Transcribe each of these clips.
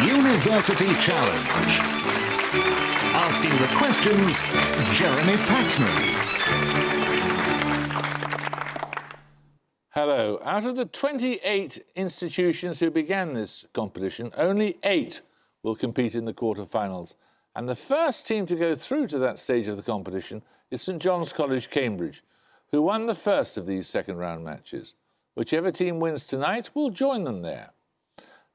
University Challenge. Asking the questions, Jeremy Paxman. Hello. Out of the 28 institutions who began this competition, only 8 will compete in the quarter-finals. And the first team to go through to that stage of the competition is St John's College, Cambridge, who won the first of these second-round matches. Whichever team wins tonight will join them there.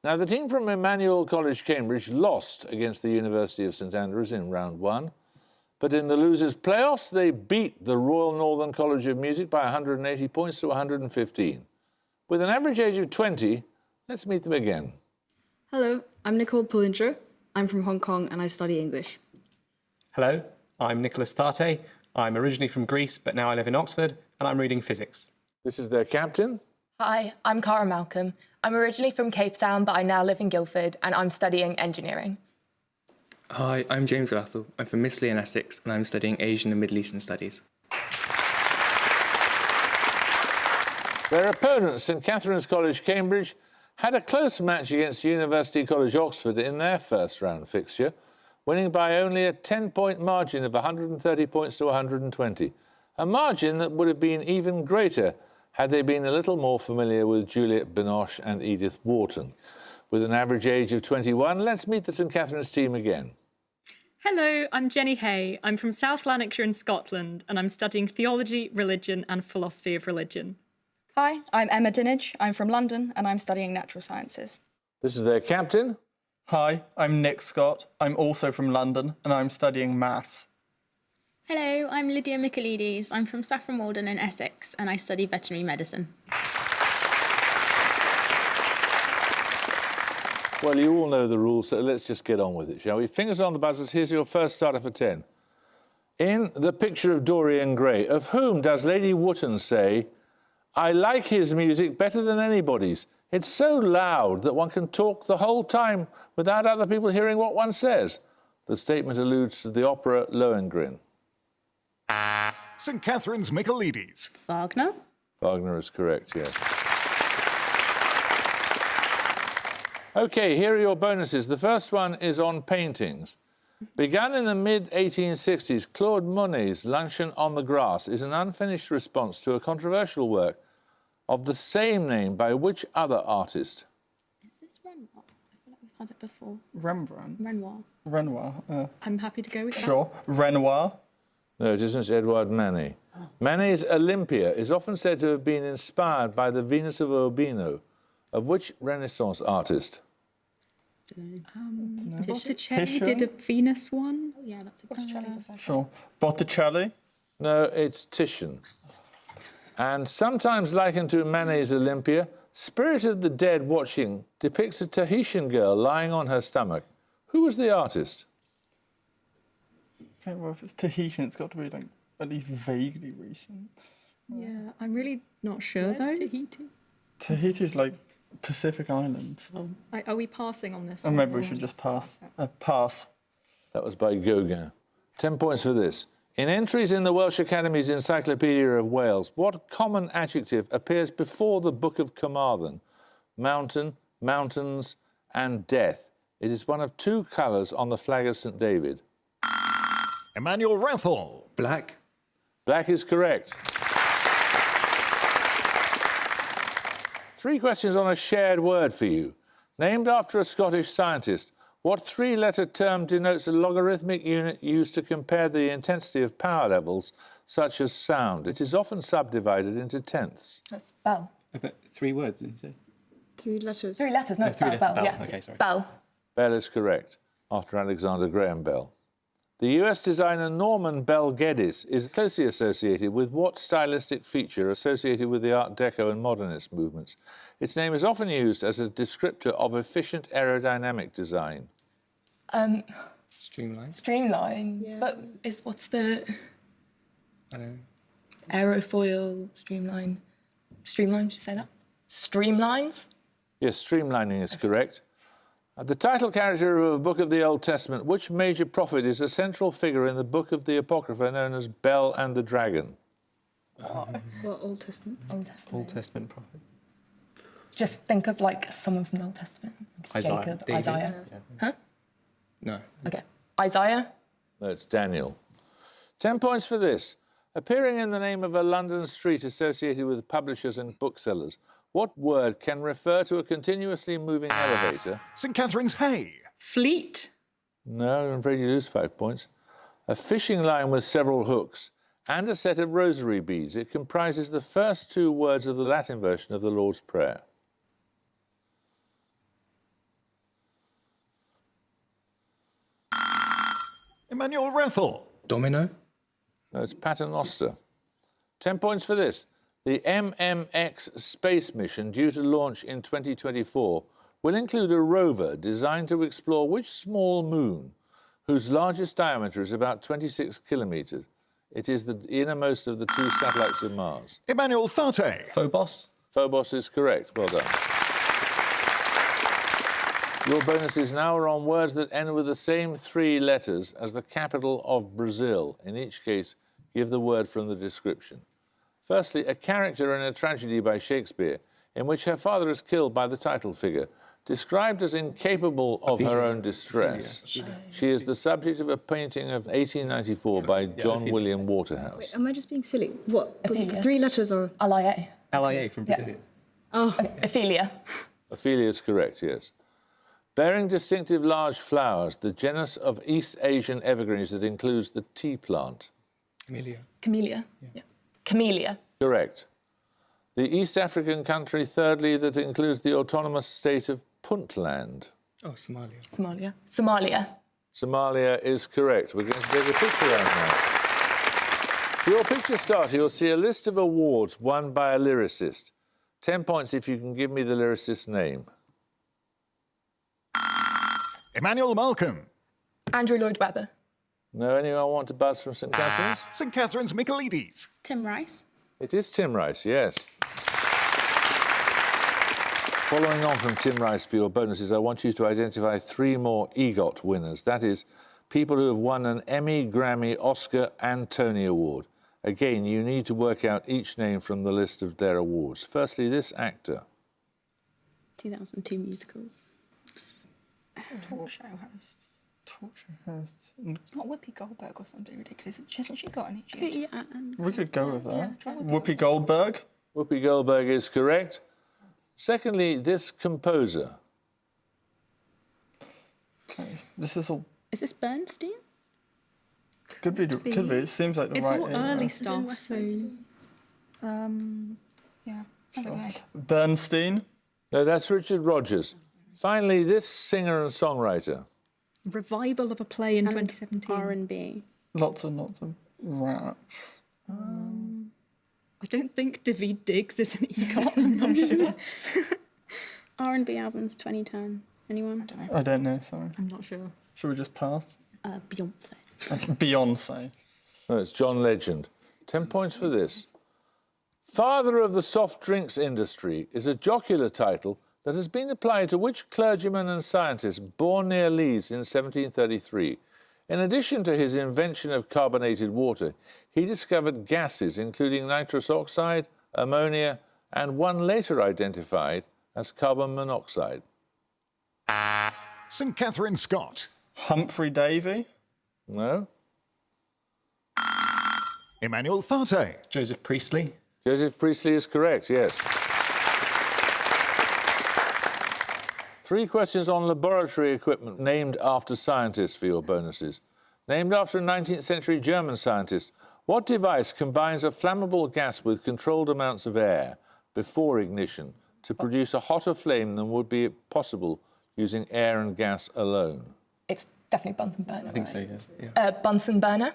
Now, the team from Emmanuel College, Cambridge, lost against the University of St Andrews in round 1. But in the losers' playoffs, they beat the Royal Northern College of Music by 180 points to 115. With an average age of 20, let's meet them again. Hello, I'm Nicole Pullinger. I'm from Hong Kong and I study English. Hello, I'm Nicholas Tate. I'm originally from Greece, but now I live in Oxford and I'm reading physics. This is their captain. Hi, I'm Cara Malcolm. I'm originally from Cape Town, but I now live in Guildford and I'm studying engineering. Hi, I'm James Rathel. I'm from Missley in Essex and I'm studying Asian and Middle Eastern Studies. Their opponents, St Catharine's College, Cambridge, had a close match against University College, Oxford in their first round fixture, winning by only a 10-point margin of 130 points to 120, a margin that would have been even greater had they been a little more familiar with Juliette Binoche and Edith Wharton. With an average age of 21, let's meet the St Catharine's team again. Hello, I'm Jenny Hay. I'm from South Lanarkshire in Scotland and I'm studying theology, religion and philosophy of religion. Hi, I'm Emma Dinage. I'm from London and I'm studying natural sciences. This is their captain. Hi, I'm Nick Scott. I'm also from London and I'm studying maths. Hello, I'm Lydia Michaelides. I'm from Saffron Walden in Essex and I study veterinary medicine. Well, you all know the rules, so let's just get on with it, shall we? Fingers on the buzzers, here's your first starter for 10. In The Picture of Dorian Gray, of whom does Lady Wootton say, "I like his music better than anybody's. It's so loud that one can talk the whole time without other people hearing what one says"? The statement alludes to the opera Lohengrin. St Catharine's Michaelides. Wagner? Wagner is correct, yes. OK, here are your bonuses. The first one is on paintings. Begun in the mid-1860s, Claude Monet's Luncheon on the Grass is an unfinished response to a controversial work of the same name by which other artist? Is this Renoir? I feel like we've had it before. Rembrandt? Renoir. Renoir. I'm happy to go with that. Sure. Renoir? No, it isn't. It's Edouard Manet. Manet's Olympia is often said to have been inspired by the Venus of Urbino, of which Renaissance artist? Botticelli did a Venus one. Oh, yeah, that's a Botticelli's a fair Sure. Botticelli? No, it's Titian. And sometimes likened to Manet's Olympia, Spirit of the Dead Watching depicts a Tahitian girl lying on her stomach. Who was the artist? Okay, well, if it's Tahitian, it's got to be, like, at least vaguely recent. Yeah, I'm really not sure though. Tahiti? Tahiti's, like, Pacific Islands. Oh. Are we passing on this? Or maybe we should just pass. Pass. That was by Gauguin. 10 points for this. In entries in the Welsh Academy's Encyclopedia of Wales, what common adjective appears before the Book of Carmarthen? Mountain, mountains, and death. It is one of 2 colours on the flag of St David. Emmanuel Rathel. Black. Black is correct. 3 questions on a shared word for you. Named after a Scottish scientist, what 3-letter term denotes a logarithmic unit used to compare the intensity of power levels, such as sound? It is often subdivided into tenths. That's bell. But 3 words, did you say? 3 letters. 3 letters, no, three bell, letters. bell, yeah. Okay, sorry. Bell. Bell is correct, after Alexander Graham Bell. The US designer Norman Bell Geddes is closely associated with what stylistic feature associated with the Art Deco and Modernist movements? Its name is often used as a descriptor of efficient aerodynamic design. Streamline. Streamline. Yeah. But what's the I don't know. aerofoil streamline? Streamline, should you say that? Streamlines? Yes, streamlining is correct. The title character of a book of the Old Testament, which major prophet is a central figure in the book of the Apocrypha known as Bel and the Dragon? What, Old Testament? Old Testament prophet. Just think of like someone from the Old Testament. Isaiah. Jacob, David. Isaiah. Huh? No. Okay. Isaiah. No, it's Daniel. 10 points for this. Appearing in the name of a London street associated with publishers and booksellers, what word can refer to a continuously moving elevator? St Catherine's Hay. Fleet. No, I'm afraid you lose 5 points. A fishing line with several hooks and a set of rosary beads. It comprises the first 2 words of the Latin version of the Lord's Prayer. Emmanuel Rathel. Domino. No, it's Paternoster. 10 points for this. The MMX space mission, due to launch in 2024, will include a rover designed to explore which small moon, whose largest diameter is about 26 kilometres. It is the innermost of the 2 satellites of Mars. Emmanuel Thate. Phobos. Phobos is correct. Well done. Your bonuses now are on words that end with the same 3 letters as the capital of Brazil. In each case, give the word from the description. Firstly, a character in a tragedy by Shakespeare in which her father is killed by the title figure, described as incapable of her own distress. She is the subject of a painting of 1894 by John William Waterhouse. Wait, am I just being silly? What? Ophelia. 3 letters or... LIA. LIA from Brazil. Oh. Okay. Ophelia. Ophelia is correct, yes. Bearing distinctive large flowers, the genus of East Asian evergreens that includes the tea plant. Camellia. Camellia. Yeah. Camellia. Correct. The East African country, thirdly, that includes the autonomous state of Puntland. Oh, Somalia. Somalia. Somalia. Somalia is correct. We're going to take a picture out now. For your picture starter, you'll see a list of awards won by a lyricist. 10 points if you can give me the lyricist's name. Emmanuel Malcolm. Andrew Lloyd Webber. No, anyone want to buzz from St Catherine's? St Catherine's Michaelides. Tim Rice. It is Tim Rice, yes. Following on from Tim Rice for your bonuses, I want you to identify 3 more EGOT winners. That is, people who have won an Emmy, Grammy, Oscar and Tony Award. Again, you need to work out each name from the list of their awards. Firstly, this actor. 2002 musicals. Talk show hosts. Talk show hosts. It's not Whoopi Goldberg or something ridiculous. Hasn't she got any? Yeah, We could go with that. try Whoopi Goldberg. Whoopi Goldberg is correct. Secondly, this composer. Okay. This is all. Is this Bernstein? Could be. Could be. It seems like the It's right. all age, early though. stuff, West so... Yeah. Have a go. Bernstein. No, that's Richard Rodgers. Finally, this singer and songwriter. Revival of a play in 2017. R&B. Lots and lots of rap. I don't think David Diggs is an EGOT, I'm not sure. R&B albums 2010. Anyone? I don't know. Sorry. I'm not sure. Should we just pass? Beyonce. Beyonce. No, it's John Legend. 10 points for this. Father of the soft drinks industry is a jocular title that has been applied to which clergyman and scientist born near Leeds in 1733? In addition to his invention of carbonated water, he discovered gases including nitrous oxide, ammonia, and one later identified as carbon monoxide. St Catherine Scott. Humphrey Davy. No? Emmanuel Thate. Joseph Priestley. Joseph Priestley is correct, yes. 3 questions on laboratory equipment named after scientists for your bonuses. Named after a 19th century German scientist, what device combines a flammable gas with controlled amounts of air before ignition to produce a hotter flame than would be possible using air and gas alone? It's definitely Bunsen burner. I think right? so, yeah. Bunsen burner.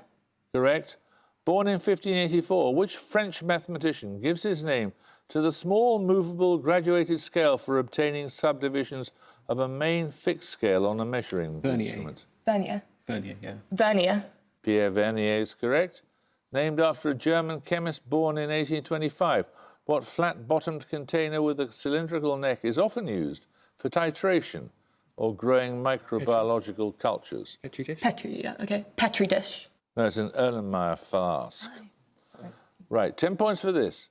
Correct. Born in 1584, which French mathematician gives his name to the small, movable, graduated scale for obtaining subdivisions of a main fixed scale on a measuring instrument? Vernier. Vernier, yeah. Vernier. Pierre Vernier is correct. Named after a German chemist born in 1825, what flat-bottomed container with a cylindrical neck is often used for titration or growing microbiological cultures? Petri dish. Petri, yeah, okay. Petri dish. No, it's an Erlenmeyer flask. Right, 10 points for this.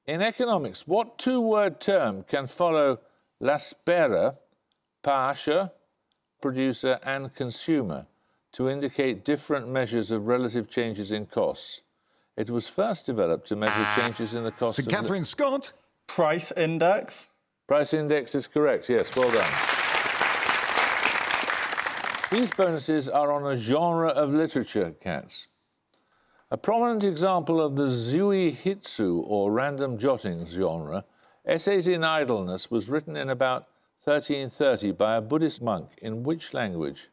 In economics, what two-word term can follow l'espera, pasha, producer and consumer to indicate different measures of relative changes in costs? It was first developed to measure changes in the cost St of... Catharine, Scott. Price index. Price index is correct, yes, well done. These bonuses are on a genre of literature, cats. A prominent example of the zui hitsu, or random jottings genre, Essays in Idleness, was written in about 1330 by a Buddhist monk. In which language?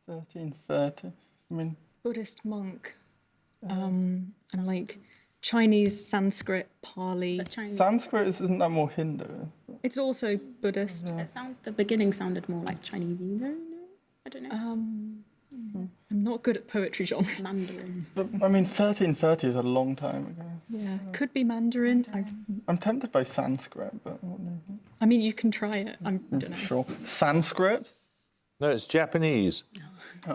1330. I mean, Buddhist monk. I'm like Chinese, Sanskrit, Pali. Sanskrit isn't that more Hindu? It's also Buddhist. The beginning sounded more like Chinese. No, I don't know. I'm not good at poetry genre. Mandarin. But, I mean, 1330 is a long time ago. Yeah, could be Mandarin. I'm tempted by Sanskrit, but I mean, you can try it. I don't know. sure. Sanskrit? No, it's Japanese.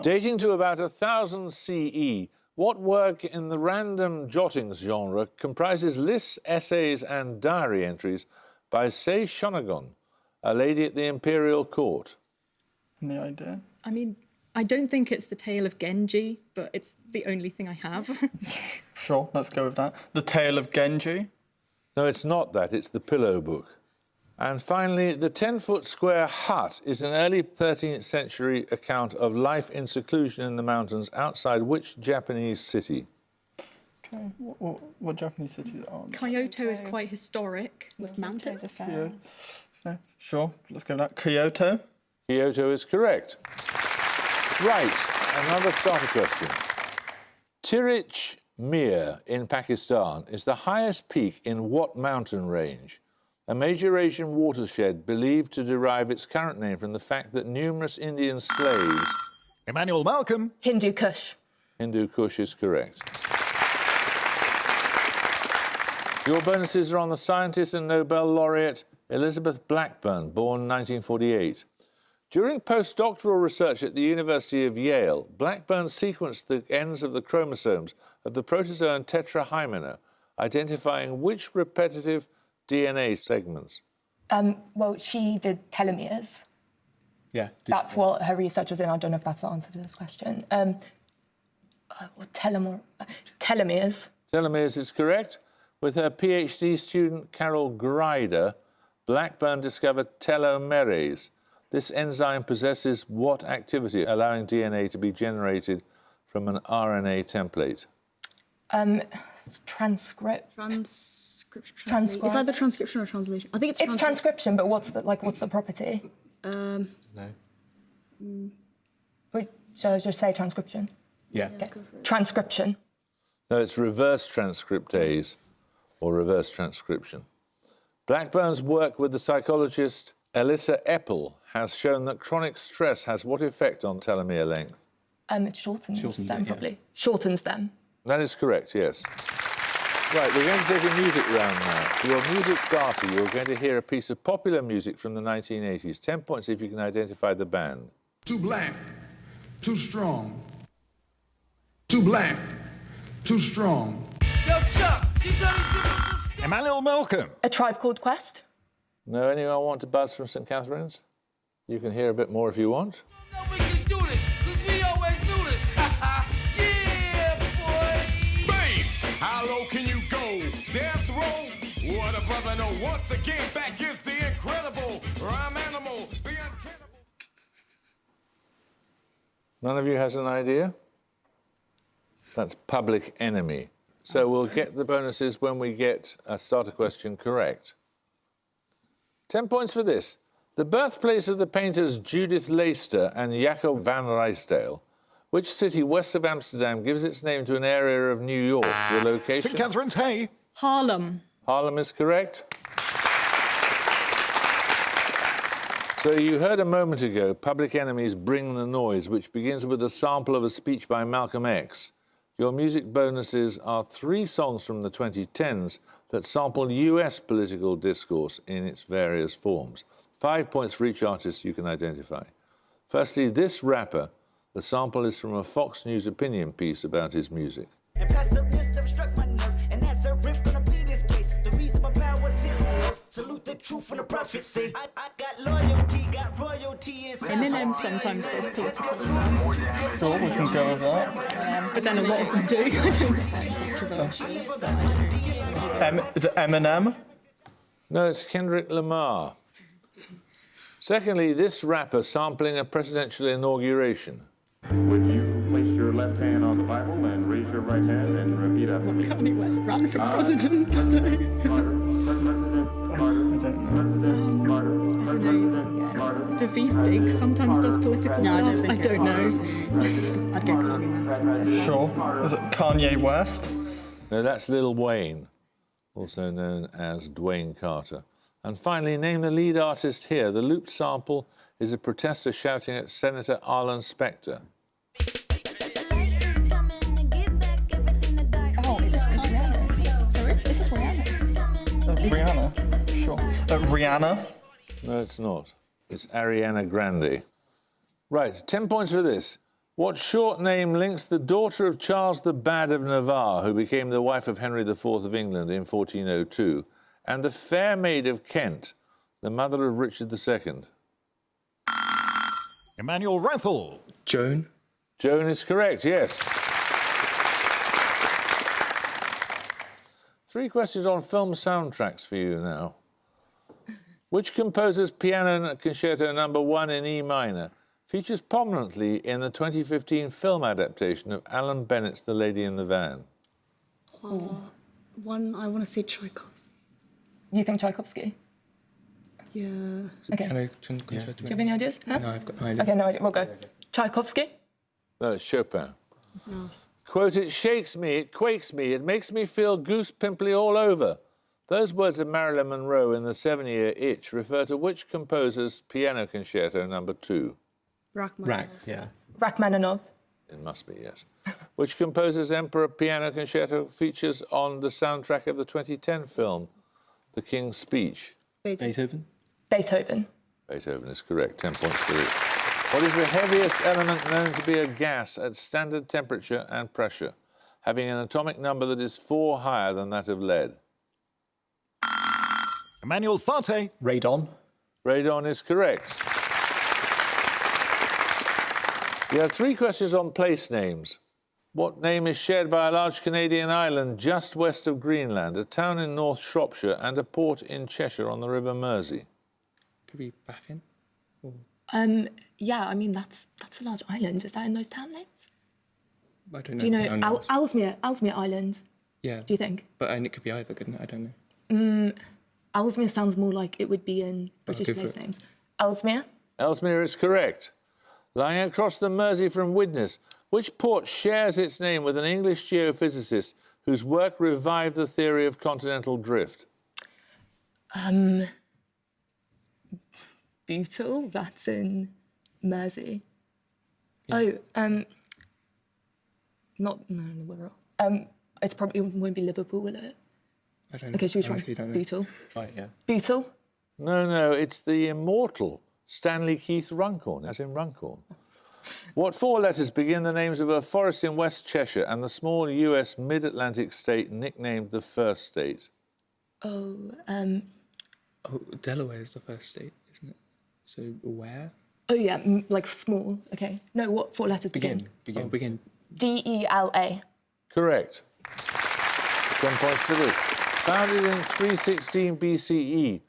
Dating to about 1000 CE, what work in the random jottings genre comprises lists, essays and diary entries by Sei Shonagon, a lady at the imperial court? Any idea? I mean, I don't think it's the Tale of Genji, but it's the only thing I have. Sure, let's go with that. The Tale of Genji? No, it's not that, it's the Pillow Book. And finally, the 10-foot square hut is an early 13th century account of life in seclusion in the mountains outside which Japanese city? Okay, what Japanese city are there? Kyoto is quite historic. With mountains. Yeah. Okay, sure, let's go with that. Kyoto? Kyoto is correct. Right, another starter question. Tirich Mir in Pakistan is the highest peak in what mountain range? A major Asian watershed believed to derive its current name from the fact that numerous Indian slaves... Emmanuel, Malcolm. Hindu Kush. Hindu Kush is correct. Your bonuses are on the scientist and Nobel laureate Elizabeth Blackburn, born 1948. During postdoctoral research at the University of Yale, Blackburn sequenced the ends of the chromosomes of the protozoan tetrahymena, identifying which repetitive DNA segments? Well, she did telomeres. Yeah. That's what her research was in. I don't know if that's the answer to this question. Telomeres. Telomeres is correct. With her PhD student Carol Grider, Blackburn discovered telomerase. This enzyme possesses what activity, allowing DNA to be generated from an RNA template? Transcription. It's either transcription or translation. I think it's transcription, but what's the property? No. Shall I just say transcription? Yeah. Okay. Transcription. No, it's reverse transcriptase or reverse transcription. Blackburn's work with the psychologist Elissa Epel has shown that chronic stress has what effect on telomere length? It shortens them, probably. Shortens them. That is correct, yes. Right, we're going to take a music round now. For your music starter, you're going to hear a piece of popular music from the 1980s. 10 points if you can identify the band. Too black, too strong. Too black, too strong. Yo, Chuck, Emmanuel, Malcolm. A Tribe Called Quest. No, anyone want to buzz from St Catharine's? You can hear a bit more if you want. We can do this, 'cause we always do this. Yeah, boy! Bass! How low can you go? Death row? What a brother, no. Once again, back is the incredible rhyme animal, the uncannibal. None of you has an idea? That's Public Enemy. So we'll get the bonuses when we get a starter question correct. 10 points for this. The birthplace of the painters Judith Leyster and Jacob van Ruysdael. Which city west of Amsterdam gives its name to an area of New York? The location? St Catharine's, hey. Harlem. Harlem is correct. So you heard a moment ago, Public Enemy's Bring the Noise, which begins with a sample of a speech by Malcolm X. Your music bonuses are 3 songs from the 2010s that sample US political discourse in its various forms. 5 points for each artist you can identify. Firstly, this rapper, the sample is from a Fox News opinion piece about his music. And past the list of struck my nerve, and as a riff gonna be this case. Salute the truth and the prophecy. I got loyalty, got royalty inside. Eminem sometimes does political stuff. Sure, we can go with that. But then a lot of them do. I don't think controversial, so I don't know. Is it Eminem? No, it's Kendrick Lamar. Secondly, this rapper sampling a presidential inauguration. Would you place your left hand on the Bible and raise your right hand and repeat after me? Kanye West ran for president. So. David Diggs sometimes does political stuff. I don't know. I'd go Kanye West. Sure. Is it Kanye West? No, that's Lil Wayne, also known as Dwayne Carter. And finally, name the lead artist here. The looped sample is a protester shouting at Senator Arlen Specter. Oh, it's Rihanna. Sorry? This is Rihanna. Rihanna? Sure. Rihanna? No, it's not. It's Ariana Grande. Right, 10 points for this. What short name links the daughter of Charles the Bad of Navarre, who became the wife of Henry IV of England in 1402, and the Fair Maid of Kent, the mother of Richard II? Emmanuel Rathel. Joan. Joan is correct, yes. 3 questions on film soundtracks for you now. Which composer's Piano Concerto No. 1 in E minor features prominently in the 2015 film adaptation of Alan Bennett's The Lady in the Van? One, I want to say Tchaikovsky. You think Tchaikovsky? Yeah. Okay. Do Do you have any ideas? Huh? No, I've got no idea. Okay, no idea. We'll go. Tchaikovsky? No, it's Chopin. No. Quote, it shakes me, it quakes me, it makes me feel goose pimply all over. Those words of Marilyn Monroe in the 7-Year Itch refer to which composer's Piano Concerto No. 2? Rachmaninoff. It must be, yes. Which composer's Emperor Piano Concerto features on the soundtrack of the 2010 film The King's Speech? Beethoven. Beethoven. Beethoven is correct. 10 points for this. What is the heaviest element known to be a gas at standard temperature and pressure, having an atomic number that is 4 higher than that of lead? Emmanuel Thate. Radon. Radon is correct. You have 3 questions on place names. What name is shared by a large Canadian island just west of Greenland, a town in North Shropshire and a port in Cheshire on the River Mersey? Could be Baffin. Or... Yeah, I mean, that's a large island. Is that in those town names? I don't know. Do you know Ellesmere Island? Yeah. Do you think? But it could be either, couldn't it? I don't know. Ellesmere sounds more like it would be in British place names. Ellesmere? Ellesmere is correct. Lying across the Mersey from Widnes, which port shares its name with an English geophysicist whose work revived the theory of continental drift? Bootle, that's in Mersey. Yeah. No, Wirral. It's probably won't be Liverpool, will it? I don't know. Okay, should we Honestly, try don't know. Bootle? Right, yeah. Bootle? No, it's the immortal Stanley Keith Runcorn, as in Runcorn. What 4 letters begin the names of a forest in West Cheshire and the small US mid-Atlantic state nicknamed the First State? Oh, Delaware is the first state, isn't it? So where? Oh yeah, like small. Okay. No, what 4 letters begin? Begin. D-E-L-A. Correct. 10 points for this. Founded in 316 BCE,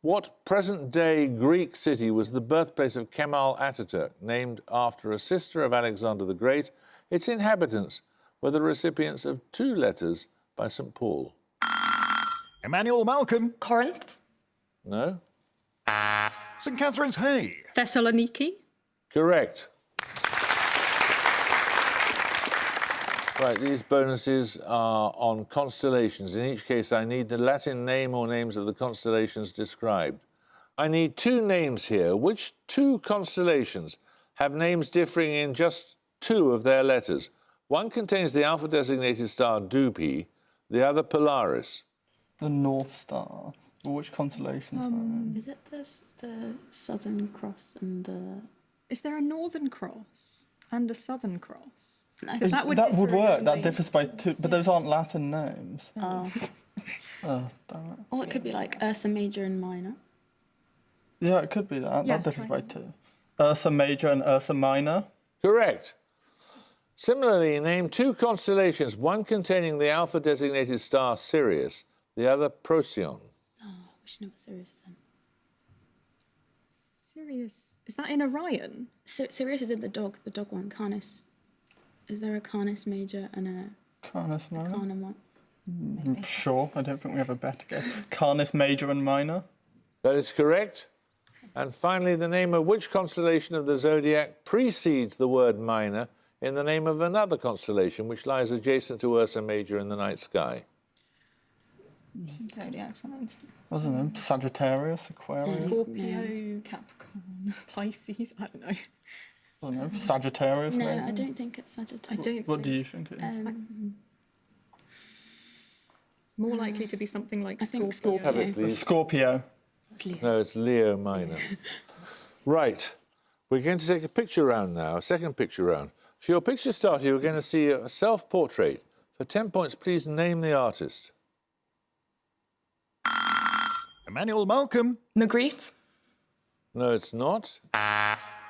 what present-day Greek city was the birthplace of Kemal Ataturk, named after a sister of Alexander the Great? Its inhabitants were the recipients of 2 letters by St. Paul. Emmanuel Malcolm. Corinth? No? St. Catherine's Hay. Thessaloniki? Correct. Right, these bonuses are on constellations. In each case, I need the Latin name or names of the constellations described. I need 2 names here. Which 2 constellations have names differing in just 2 of their letters? One contains the alpha-designated star Dupi, the other Polaris. The North Star. Which constellation Is it the Southern Cross and the... Is there a Northern Cross and a Southern Cross? that would work. That differs by 2, but those aren't Latin names. Oh. Oh, damn it. Or it could be like Ursa Major and Minor. Yeah, it could be that. Yeah, That differs by 2. Ursa Major and Ursa Minor. Correct. Similarly, name 2 constellations, one containing the alpha-designated star Sirius, the other Procyon. Oh, we should know what Sirius is in. Sirius. Is that in Orion? Sirius is in the dog one, Canis. Is there a Canis Major and a Canis Minor. Carna one? I'm sure. I don't think we have a better guess. Canis Major and Minor. That is correct. And finally, the name of which constellation of the zodiac precedes the word minor in the name of another constellation which lies adjacent to Ursa Major in the night sky? Zodiac signs. Wasn't it? Sagittarius, Aquarius. Scorpio, Capricorn, Pisces. I don't know. I don't know. Sagittarius, No, maybe? I don't think it's Sagittarius. I don't. What do you think it is? More likely to be something like I think Scorpio. Have it, please. Scorpio. It's Leo. No, it's Leo Minor. Right. We're going to take a picture round now, a second picture round. For your picture starter, you're going to see a self-portrait. For 10 points, please name the artist. Emmanuel Malcolm. Magritte. No, it's not.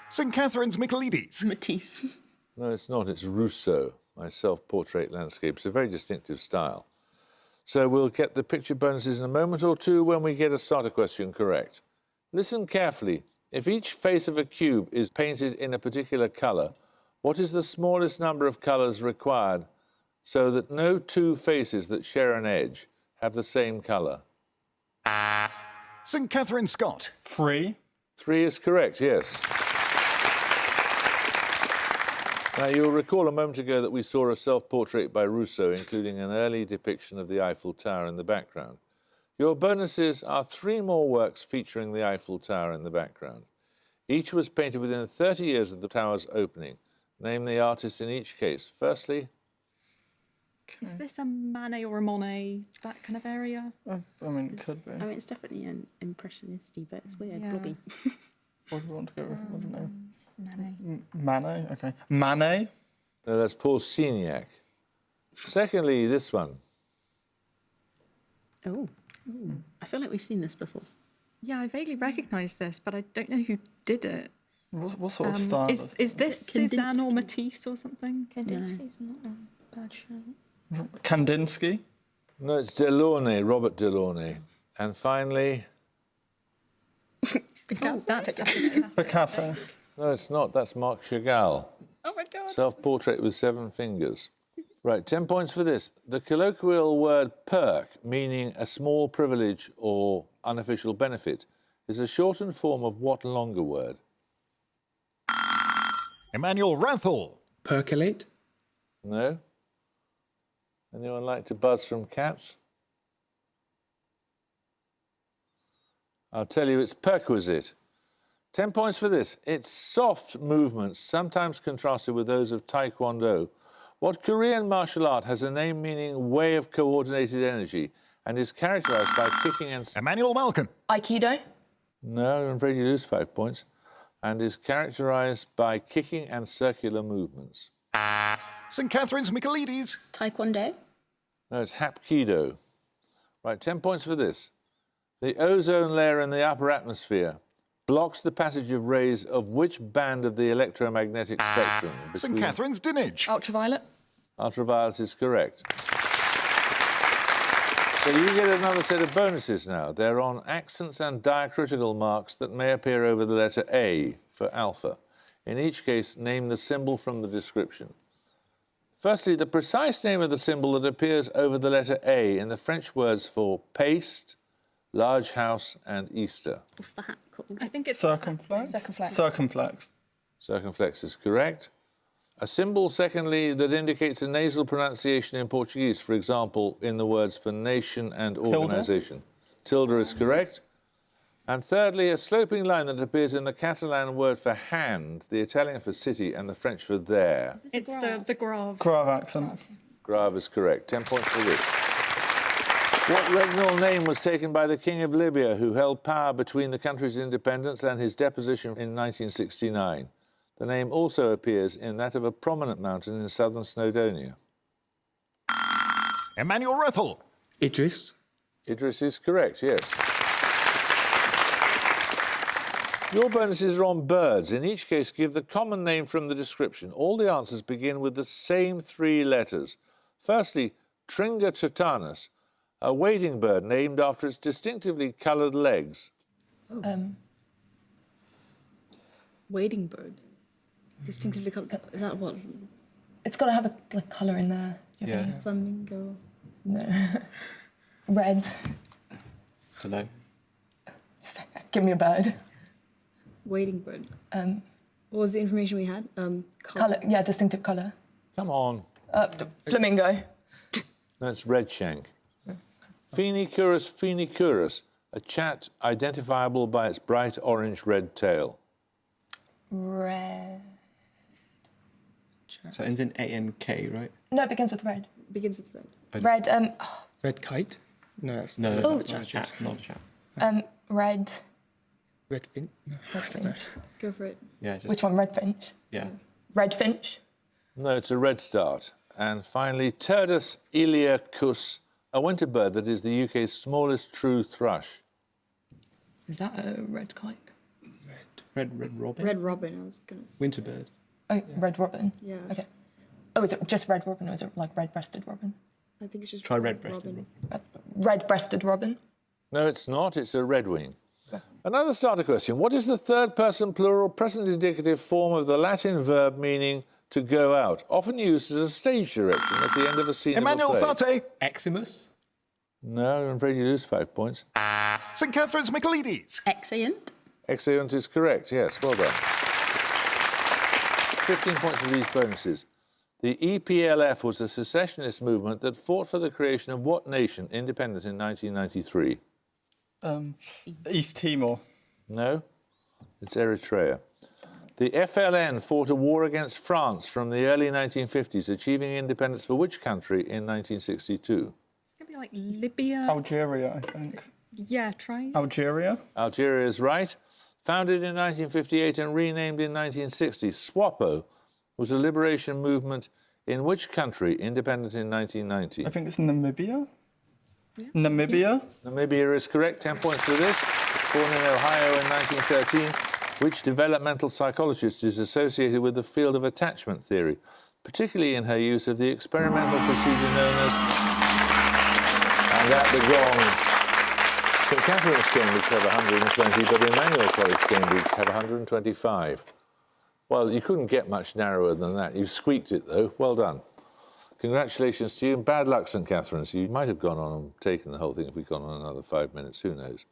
St. Catherine's Michaelides. Matisse. No, it's not. It's Rousseau, my self-portrait landscape. It's a very distinctive style. So we'll get the picture bonuses in a moment or two when we get a starter question correct. Listen carefully. If each face of a cube is painted in a particular colour, what is the smallest number of colours required so that no 2 faces that share an edge have the same colour? St. Catherine Scott. 3. 3 is correct, yes. Now, you'll recall a moment ago that we saw a self-portrait by Rousseau, including an early depiction of the Eiffel Tower in the background. Your bonuses are 3 more works featuring the Eiffel Tower in the background. Each was painted within 30 years of the tower's opening. Name the artist in each case. Firstly, Is this a Manet or a Monet, that kind of area? I mean, it could be. I mean, it's definitely an impressionisty, but it's weird, Yeah. blobby. What do you want to go with? I don't know. Manet. Manet? Okay. Manet? no, that's Paul Signac. Secondly, this one. Oh. I feel like we've seen this before. Yeah, I vaguely recognise this, but I don't know who did it. What sort of style? Is this Cézanne or Matisse or something? Kandinsky's not a bad show. Kandinsky? No, it's Delaunay, Robert Delaunay. And finally, Picasso. no, it's not. That's Marc Chagall. Oh my God. Self-portrait with 7 fingers. Right, 10 points for this. The colloquial word perk, meaning a small privilege or unofficial benefit, is a shortened form of what longer word? Emmanuel Rathel. Percolate? No? Anyone like to buzz from cats? I'll tell you, it's perquisite. 10 points for this. It's soft movements, sometimes contrasted with those of Taekwondo. What Korean martial art has a name meaning way of coordinated energy and is characterized by kicking and... Emmanuel Malcolm. Aikido. No, I'm afraid you lose 5 points. And is characterized by kicking and circular movements. St. Catherine's Michaelides. Taekwondo. No, it's Hapkido. Right, 10 points for this. The ozone layer in the upper atmosphere blocks the passage of rays of which band of the electromagnetic spectrum? St. Catherine's Dinage. Ultraviolet. Ultraviolet is correct. So you get another set of bonuses now. They're on accents and diacritical marks that may appear over the letter A for alpha. In each case, name the symbol from the description. Firstly, the precise name of the symbol that appears over the letter A in the French words for paste, large house, and Easter. What's the hat called? I think it's Circumflex? Circumflex. Circumflex. Circumflex is correct. A symbol, secondly, that indicates a nasal pronunciation in Portuguese, for example, in the words for nation and organisation. Tilde is correct. And thirdly, a sloping line that appears in the Catalan word for hand, the Italian for city, and the French for there. It's the grave. Grave accent. Grave is correct. 10 points for this. What regnal name was taken by the King of Libya, who held power between the country's independence and his deposition in 1969? The name also appears in that of a prominent mountain in southern Snowdonia. Emmanuel Rathel. Idris? Idris is correct, yes. Your bonuses are on birds. In each case, give the common name from the description. All the answers begin with the same 3 letters. Firstly, Tringa totanus, a wading bird named after its distinctively coloured legs. Wading bird. Distinctively coloured. Is that what? It's got to have a colour in there. Yeah. Flamingo. No. Red. Hello. Give me a bird. Wading bird. What was the information we had? Colour. Yeah, distinctive colour. Come on. Flamingo. No, it's redshank. Phoenicurus phoenicurus, a chat identifiable by its bright orange-red tail. Red. So it ends in A-N-K, right? No, it begins with red. Begins with red. Red. Red kite? No, that's No, Oh. that's not a chat. Not a chat. Red. red fin. No, I don't know. Go for it. Yeah, just... Which one? Red finch. Yeah. Red finch. No, it's a redstart. And finally, Turdus iliacus, a winter bird that is the UK's smallest true thrush. Is that a red kite? Red robin? Red robin, I was gonna say. Winter bird. Oh, red robin. Yeah. Okay. Oh, is it just red robin or is it like red-breasted robin? I think it's just Try red-breasted robin. Red-breasted robin. No, it's not. It's a redwing. Another starter question. What is the third-person plural present indicative form of the Latin verb meaning to go out, often used as a stage direction at the end of a scene Emmanuel of a play? Fate. Eximus? No, I'm afraid you lose 5 points. St Catherine's Michaelides. Exeunt. Exeunt is correct, yes, well done. 15 points for these bonuses. The EPLF was a secessionist movement that fought for the creation of what nation independent in 1993? East Timor. No, it's Eritrea. The FLN fought a war against France from the early 1950s, achieving independence for which country in 1962? It's going to be like Libya. Algeria, I think. Yeah, try. Algeria. Algeria is right. Founded in 1958 and renamed in 1960, SWAPO was a liberation movement in which country, independent in 1990? I think it's Namibia. Yeah. Namibia. Namibia is correct, 10 points for this. Born in Ohio in 1913, which developmental psychologist is associated with the field of attachment theory, particularly in her use of the experimental procedure known as... And at the gong. St Catherine's Cambridge have 120, but Emmanuel College Cambridge have 125. Well, you couldn't get much narrower than that. You squeaked it, though. Well done. Congratulations to you, and bad luck, St Catherine's. You might have gone on and taken the whole thing if we'd gone on another 5 minutes. Who knows?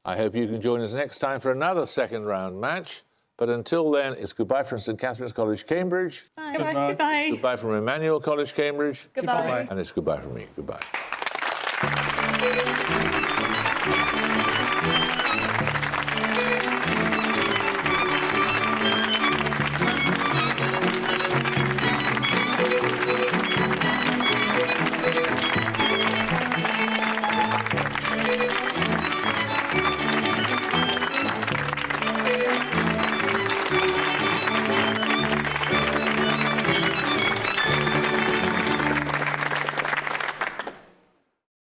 I hope you can join us next time for another second-round match. But until then, it's goodbye from St Catherine's College, Cambridge. Bye. Goodbye. Goodbye. Goodbye from Emmanuel College, Cambridge. Goodbye. And it's goodbye from me. Goodbye.